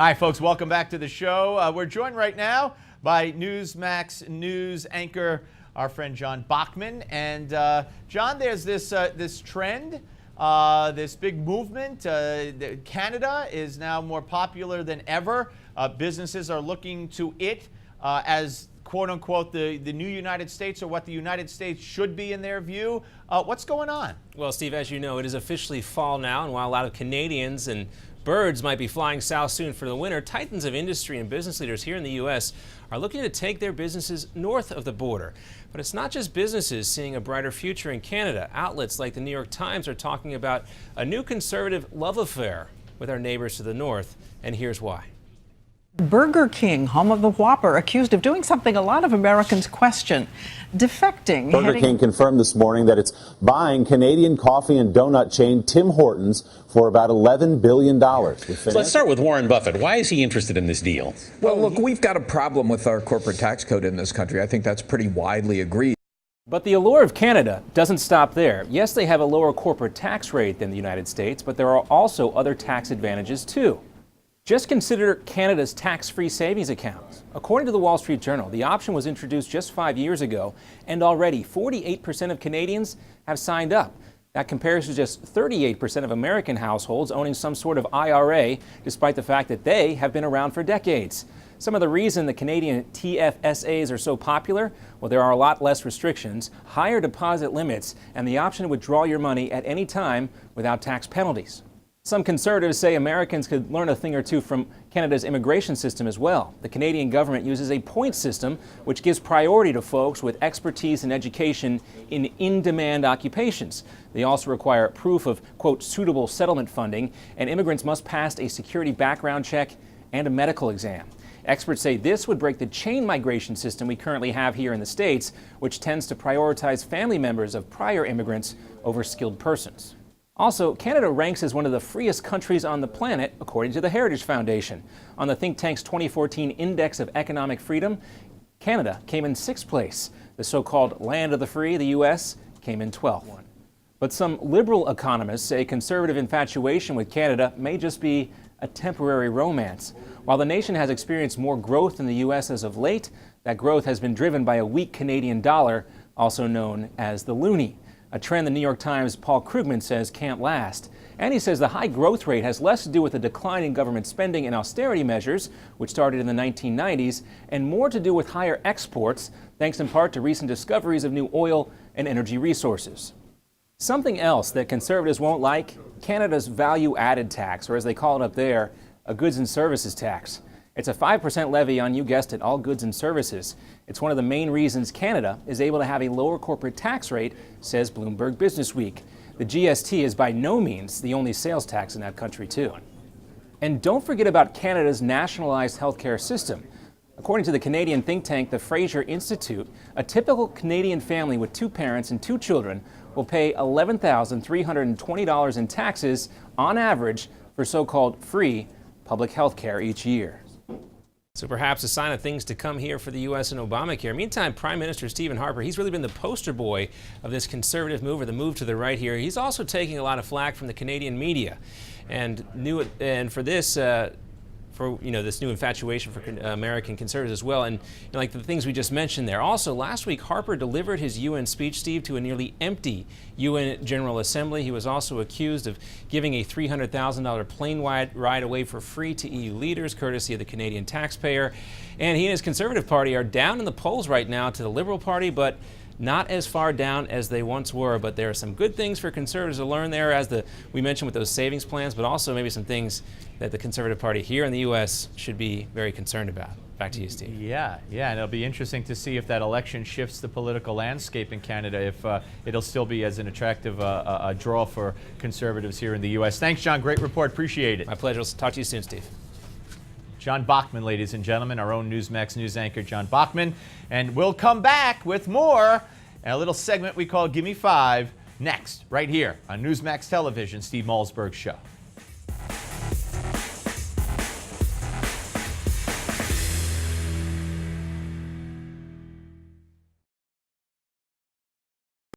Hi, folks. Welcome back to the show. We're joined right now by Newsmax news anchor, our friend John Bachman. And John, there's this trend, this big movement. Canada is now more popular than ever. Businesses are looking to it as quote-unquote the new United States, or what the United States should be in their view. What's going on? Well, Steve, as you know, it is officially fall now, and while a lot of Canadians and birds might be flying south soon for the winter, titans of industry and business leaders here in the U.S. are looking to take their businesses north of the border. But it's not just businesses seeing a brighter future in Canada. Outlets like the New York Times are talking about a new conservative love affair with our neighbors to the north, and here's why. Burger King, home of the Whopper, accused of doing something a lot of Americans question, defecting. Burger King confirmed this morning that it's buying Canadian coffee and donut chain Tim Hortons for about $11 billion. So let's start with Warren Buffett. Why is he interested in this deal? Well, look, we've got a problem with our corporate tax code in this country. I think that's pretty widely agreed. But the allure of Canada doesn't stop there. Yes, they have a lower corporate tax rate than the United States, but there are also other tax advantages too. Just consider Canada's tax-free savings accounts. According to the Wall Street Journal, the option was introduced just 5 years ago, and already 48% of Canadians have signed up. That compares to just 38% of American households owning some sort of IRA, despite the fact that they have been around for decades. Some of the reason the Canadian TFSAs are so popular? Well, there are a lot less restrictions, higher deposit limits, and the option to withdraw your money at any time without tax penalties. Some conservatives say Americans could learn a thing or two from Canada's immigration system as well. The Canadian government uses a point system which gives priority to folks with expertise and education in in-demand occupations. They also require proof of, quote, suitable settlement funding, and immigrants must pass a security background check and a medical exam. Experts say this would break the chain migration system we currently have here in the States, which tends to prioritize family members of prior immigrants over skilled persons. Also, Canada ranks as one of the freest countries on the planet, according to the Heritage Foundation. On the think tank's 2014 Index of Economic Freedom, Canada came in 6th place. The so-called land of the free, the U.S., came in 12th. But some liberal economists say conservative infatuation with Canada may just be a temporary romance. While the nation has experienced more growth in the U.S. as of late, that growth has been driven by a weak Canadian dollar, also known as the loonie. A trend the New York Times' Paul Krugman says can't last. And he says the high growth rate has less to do with the decline in government spending and austerity measures, which started in the 1990s, and more to do with higher exports, thanks in part to recent discoveries of new oil and energy resources. Something else that conservatives won't like, Canada's value-added tax, or as they call it up there, a goods and services tax. It's a 5% levy on, you guessed it, all goods and services. It's one of the main reasons Canada is able to have a lower corporate tax rate, says Bloomberg Businessweek. The GST is by no means the only sales tax in that country, too. And don't forget about Canada's nationalized healthcare system. According to the Canadian think tank, the Fraser Institute, a typical Canadian family with 2 parents and 2 children will pay $11,320 in taxes on average for so-called free public health care each year. So perhaps a sign of things to come here for the U.S. and Obamacare. Meantime, Prime Minister Stephen Harper, he's really been the poster boy of this conservative move, or the move to the right here. He's also taking a lot of flack from the Canadian media, and for this, this new infatuation for American conservatives as well, and like the things we just mentioned there. Also, last week, Harper delivered his UN speech, Steve, to a nearly empty UN General Assembly. He was also accused of giving a $300,000 plane ride away for free to EU leaders, courtesy of the Canadian taxpayer. And he and his Conservative Party are down in the polls right now to the Liberal Party, but not as far down as they once were. But there are some good things for conservatives to learn there, as we mentioned with those savings plans, but also maybe some things that the Conservative Party here in the U.S. should be very concerned about. Back to you, Steve. Yeah, and it'll be interesting to see if that election shifts the political landscape in Canada, if it'll still be as an attractive a draw for conservatives here in the U.S. Thanks, John. Great report. Appreciate it. My pleasure. Talk to you soon, Steve. John Bachman, ladies and gentlemen, our own Newsmax news anchor, John Bachman. And we'll come back with more, a little segment we call Gimme 5, next, right here on Newsmax Television, Steve Malzberg's show.